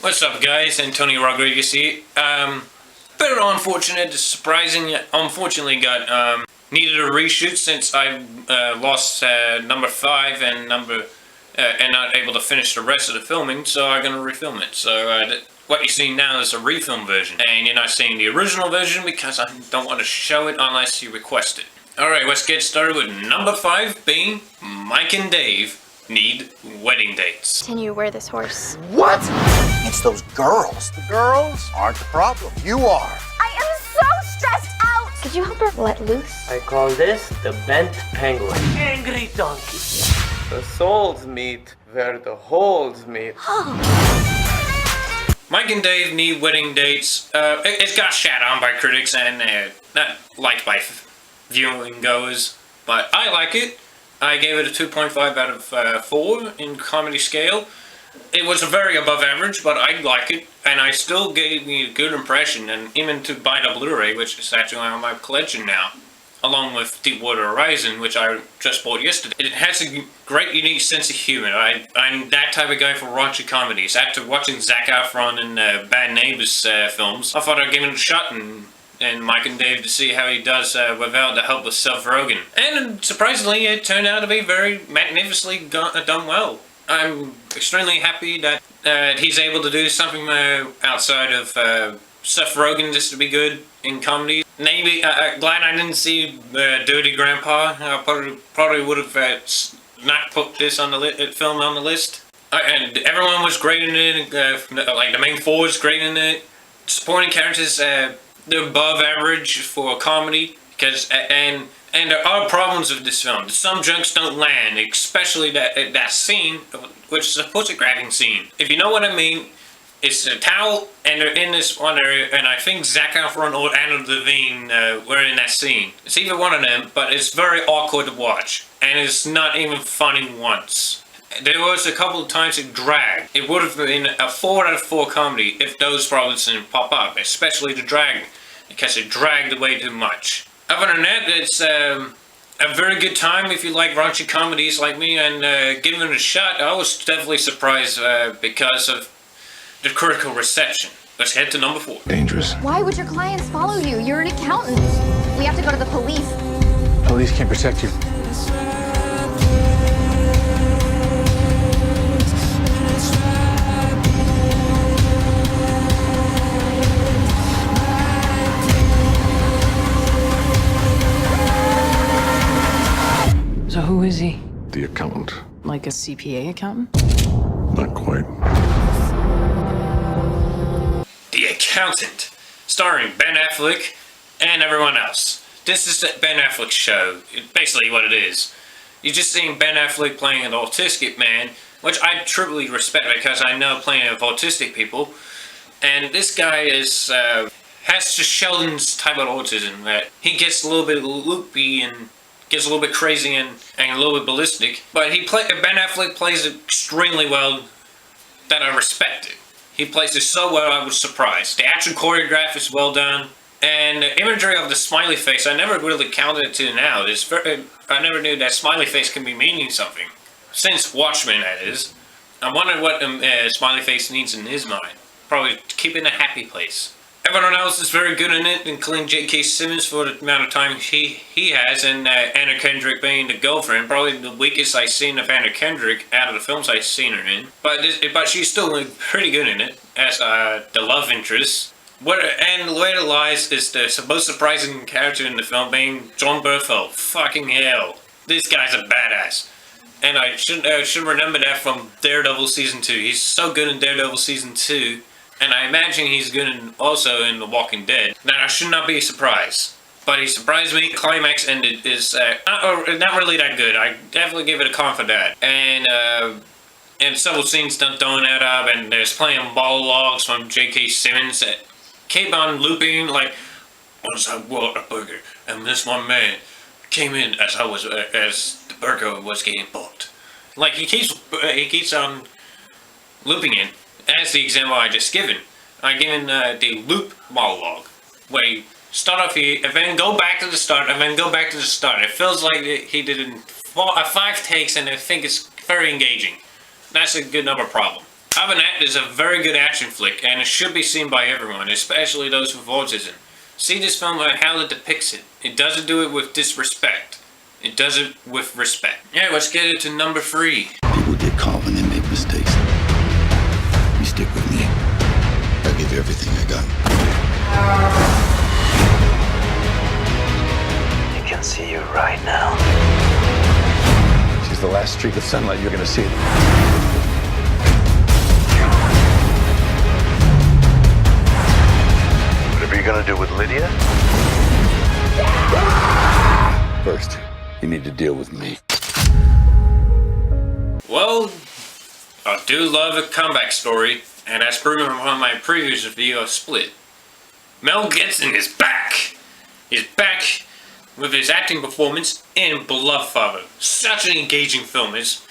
What's up, guys? Antonio Rodriguez here. Bit unfortunate, unfortunately got needed a reshoot since I lost number 5 and not able to finish the rest of the filming, so I'm gonna refilm it. So what you're seeing now is a refilm version, and you're not seeing the original version because I don't want to show it unless you request it. Alright, let's get started with number 5 being Mike and Dave need wedding dates. Can you wear this horse? What? It's those girls. The girls aren't the problem. You are. I am so stressed out! Could you help her let loose? I call this the bent penguin. Angry donkey. The souls meet where the holes meet. Mike and Dave need wedding dates. It's got shat on by critics and not liked by viewing goers, but I like it. I gave it a 2.5 out of 4 in comedy scale. It was a very above average, but I like it, and I still gave me a good impression, and even to buy the Blu-ray, which is actually on my collection now, along with Deepwater Horizon, which I just bought yesterday. It has a great, unique sense of humor. I'm that type of guy for raunchy comedies. After watching Zac Efron in Bad Neighbors films, I thought I'd give it a shot and Mike and Dave to see how he does without the help of Seth Rogen. And surprisingly, it turned out to be very magnificently done well. I'm extremely happy that he's able to do something outside of Seth Rogen just to be good in comedy. Maybe glad I didn't see Dirty Grandpa. I probably would have not put this on the film on the list. And everyone was great in it. Like the main four was great in it. Supporting characters, they're above average for a comedy because and there are problems with this film. Some jokes don't land, especially that scene, which is a pussy grabbing scene. If you know what I mean, it's a towel, and they're in this one area, and I think Zac Efron or Anna Devine were in that scene. It's either one of them, but it's very awkward to watch, and it's not even funny once. There was a couple of times it dragged. It would have been a 4 out of 4 comedy if those problems didn't pop up, especially the drag, because it dragged way too much. Other than that, it's a very good time if you like raunchy comedies like me, and giving it a shot. I was definitely surprised because of the critical reception. Let's head to number 4. Dangerous. Why would your clients follow you? You're an accountant. We have to go to the police. Police can't protect you. So who is he? The accountant. Like a CPA accountant? Not quite. The Accountant, starring Ben Affleck and everyone else. This is the Ben Affleck show. It's basically what it is. You're just seeing Ben Affleck playing an autistic man, which I truly respect because I know plenty of autistic people. And this guy has just Sheldon's type of autism, that he gets a little bit loopy and gets a little bit crazy and a little bit ballistic. But Ben Affleck plays it extremely well, that I respect it. He plays it so well I was surprised. The action choreograph is well done. And the imagery of the smiley face, I never really counted it to now. I never knew that smiley face can be meaning something. Since Watchmen, that is. I wonder what smiley face means in his mind. Probably keep it in a happy place. Everyone else is very good in it, including J.K. Simmons for the amount of time he has, and Anna Kendrick being the girlfriend. Probably the weakest I've seen of Anna Kendrick out of the films I've seen her in. But she's still pretty good in it as the love interest. Where it lies is the most surprising character in the film being Jon Bernthal. Fucking hell, this guy's a badass. And I should remember that from Daredevil Season 2. He's so good in Daredevil Season 2. And I imagine he's good also in The Walking Dead. Now, I should not be surprised. But he surprised me. Climax ended is not really that good. I definitely give it a con for that. And several scenes don't add up. And there's plenty of monologues from J.K. Simmons that keep on looping. Like, once I bought a burger, and this one man came in as the burger was getting bought. Like, he keeps on looping in. As the example I just given, I given the loop monologue, where you start off here, and then go back to the start, and then go back to the start. It feels like he did it in 5 takes, and I think it's very engaging. That's a good number problem. Covenant is a very good action flick, and it should be seen by everyone, especially those with autism. See this film and how it depicts it. It doesn't do it with disrespect. It does it with respect. Yeah, let's get it to number 3. People get caught when they make mistakes. You stick with me. I'll give you everything I got. I can see you right now. She's the last streak of sunlight you're gonna see. Whatever you're gonna do with Lydia? First, you need to deal with me. Well, I do love a comeback story, and as proven on my previous video of Split. Mel Gibson is back! He's back with his acting performance in Bloodfather. Such an engaging film. It's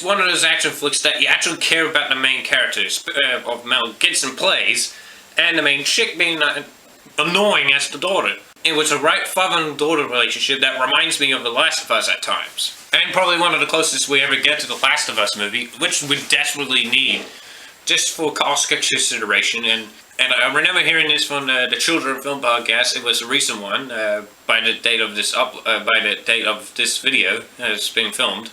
one of those action flicks that you actually care about the main characters of Mel Gibson plays, and the main chick being annoying as the daughter. It was a right father and daughter relationship that reminds me of The Last of Us at times. And probably one of the closest we ever get to The Last of Us movie, which we desperately need, just for cost consideration. And I remember hearing this from the Children Film Podcast. It was a recent one by the date of this video as being filmed.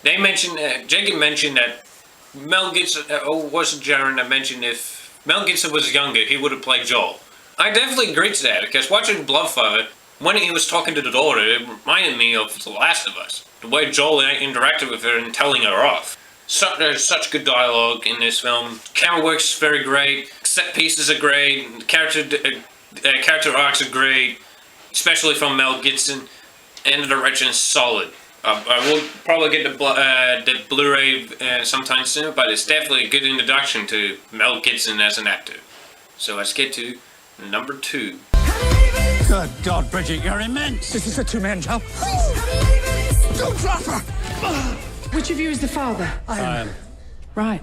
They mentioned Jacob mentioned that Mel Gibson, or was it Jaron that mentioned if Mel Gibson was younger, he would have played Joel. I definitely agree to that, because watching Bloodfather, when he was talking to the daughter, it reminded me of The Last of Us. The way Joel interacted with her and telling her off. There's such good dialogue in this film. Camera work's very great. Set pieces are great. Character arcs are great, especially from Mel Gibson. And the direction is solid. I will probably get the Blu-ray sometime soon, but it's definitely a good introduction to Mel Gibson as an actor. So let's get to number 2. Good God, Bridget, you're immense. This is a two-man job. Don't drop her. Which of you is the father? I am. Right.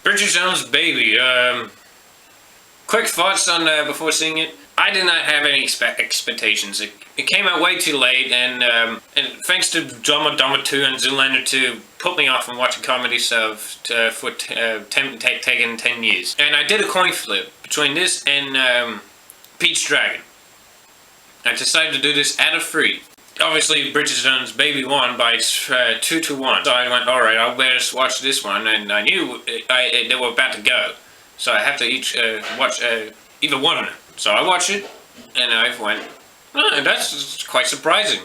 Bridget Jones' Baby. Quick thoughts on before seeing it. I did not have any expectations. It came out way too late, and thanks to Dumb and Dumber 2 and Zoolander 2, put me off from watching comedies for taking 10 years. And I did a coin flip between this and Pete's Dragon. I decided to do this out of 3. Obviously, Bridget Jones' Baby won by 2-1. So I went, alright, I'll better watch this one, and I knew they were about to go. So I have to each watch either one of them. So I watched it, and I went, oh, that's quite surprising.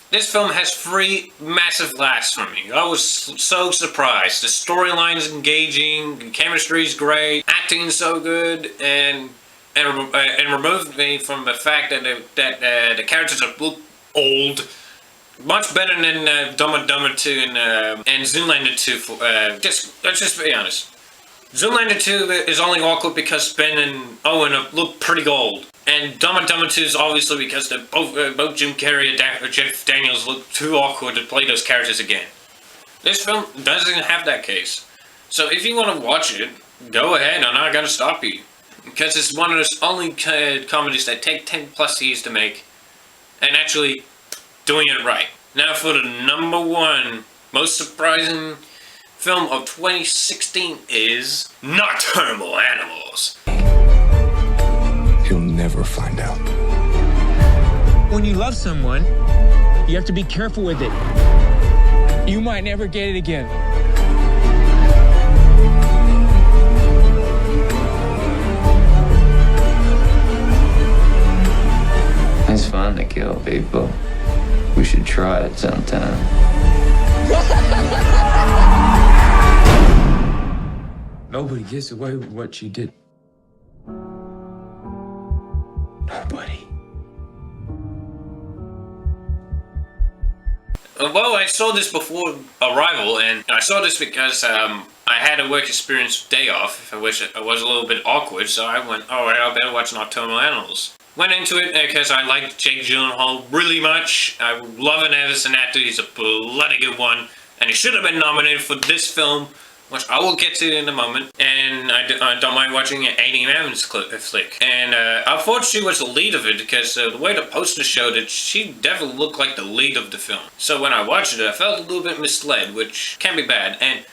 This film has 3 massive laughs for me. I was so surprised. The storyline is engaging, the chemistry is great, acting is so good, and removed me from the fact that the characters are old. Much better than Dumb and Dumber 2 and Zoolander 2. Let's just be honest. Zoolander 2 is only awkward because Ben and Owen look pretty old. And Dumb and Dumber 2 is obviously because both Jim Carrey and Jeff Daniels look too awkward to play those characters again. This film doesn't have that case. So if you want to watch it, go ahead, I'm not going to stop you. Because it's one of those only comedies that take 10 plus years to make. And actually doing it right. Now for the number 1 most surprising film of 2016 is Nocturnal Animals. He'll never find out. When you love someone, you have to be careful with it. You might never get it again. It's fun to kill people. We should try it sometime. Nobody gets away with what she did. Nobody. Well, I saw this before Arrival, and I saw this because I had a work experience day off, which I was a little bit awkward, so I went, alright, I better watch Nocturnal Animals. Went into it because I liked Jake Gyllenhaal really much. I love him as an actor, he's a bloody good one, and he should have been nominated for this film, which I will get to in a moment. And and I don't mind watching an Amy Adams flick. And I thought she was the lead of it because the way the poster showed it, she definitely looked like the lead of the film. So when I watched it, I felt a little bit misled, which can be bad. And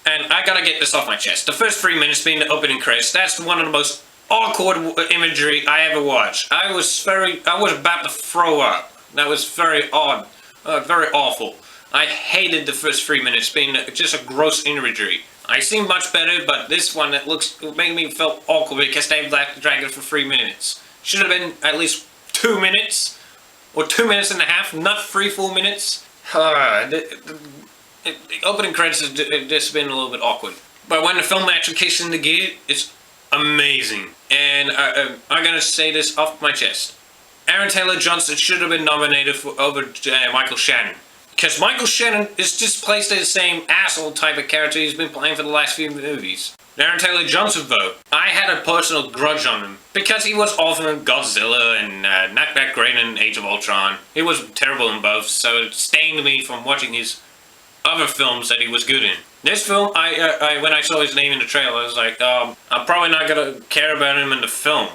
I gotta get this off my chest. The first 3 minutes being the opening credits, that's one of the most awkward imagery I ever watched. I was about to throw up. That was very odd, very awful. I hated the first 3 minutes being just a gross imagery. I seen much better, but this one it made me feel awkward because they left the dragon for 3 minutes. Should have been at least 2 minutes, or 2 minutes and a half, not 3 full minutes. The opening credits has just been a little bit awkward. But when the film actually kicks into gear, it's amazing. And I'm gonna say this off my chest. Aaron Taylor Johnson should have been nominated over Michael Shannon. Because Michael Shannon is just placed as the same asshole type of character he's been playing for the last few movies. Aaron Taylor Johnson, though, I had a personal grudge on him. Because he was awful in Godzilla and not that great in Age of Ultron. He was terrible in both, so it stained me from watching his other films that he was good in. This film, when I saw his name in the trailer, I was like, I'm probably not gonna care about him in the film.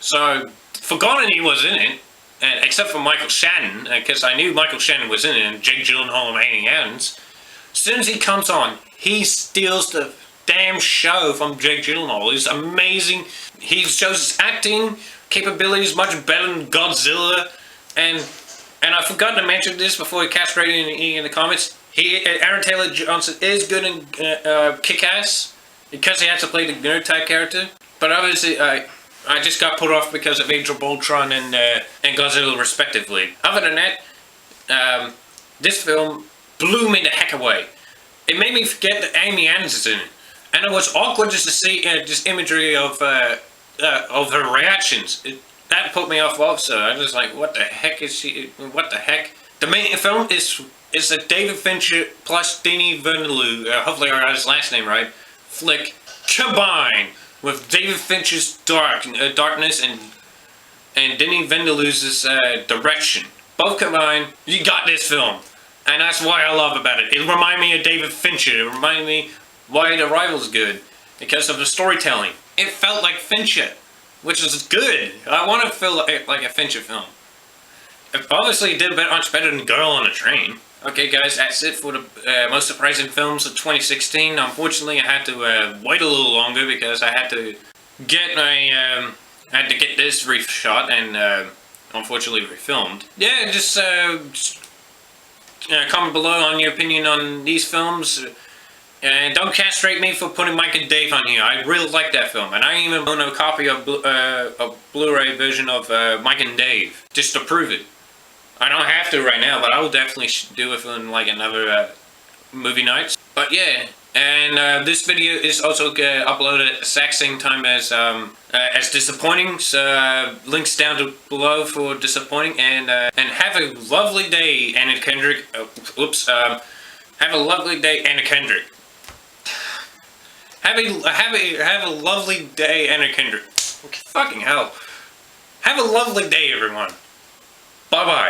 So I forgotten he was in it. Except for Michael Shannon, because I knew Michael Shannon was in it, and Jake Gyllenhaal and Amy Adams. As soon as he comes on, he steals the damn show from Jake Gyllenhaal. He's amazing. He shows his acting capabilities much better than Godzilla. And I forgot to mention this before he castrated in the comments. Aaron Taylor Johnson is good in Kick-Ass, because he had to play the nerd type character. But obviously, I just got put off because of Age of Ultron and Godzilla, respectively. Other than that, this film blew me the heck away. It made me forget that Amy Adams is in it, and it was awkward just to see just imagery of her reactions. That put me off also. I was like, what the heck is she? What the heck? The main film is a David Fincher plus Denis Villeneuve. Hopefully, I got his last name right. Flick combined with David Fincher's darkness and Denis Villeneuve's direction. Both combined, you got this film. And that's why I love about it. It reminded me of David Fincher. It reminded me why The Arrival's good. Because of the storytelling. It felt like Fincher, which is good. I want to feel like a Fincher film. It obviously did much better than Girl on a Train. Okay guys, that's it for the most surprising films of 2016. Unfortunately, I had to wait a little longer because I had to get this reshot and unfortunately refilmed. Yeah, just comment below on your opinion on these films. And don't castrate me for putting Mike and Dave on here. I really like that film. And I even own a copy of a Blu-ray version of Mike and Dave, just to prove it. I don't have to right now, but I will definitely do it in like another movie nights. But yeah, and this video is also uploaded at the exact same time as Disappointing. So links down below for Disappointing, and have a lovely day, Anna Kendrick. Have a lovely day, Anna Kendrick. Have a lovely day, Anna Kendrick. Fucking hell. Have a lovely day, everyone. Bye-bye.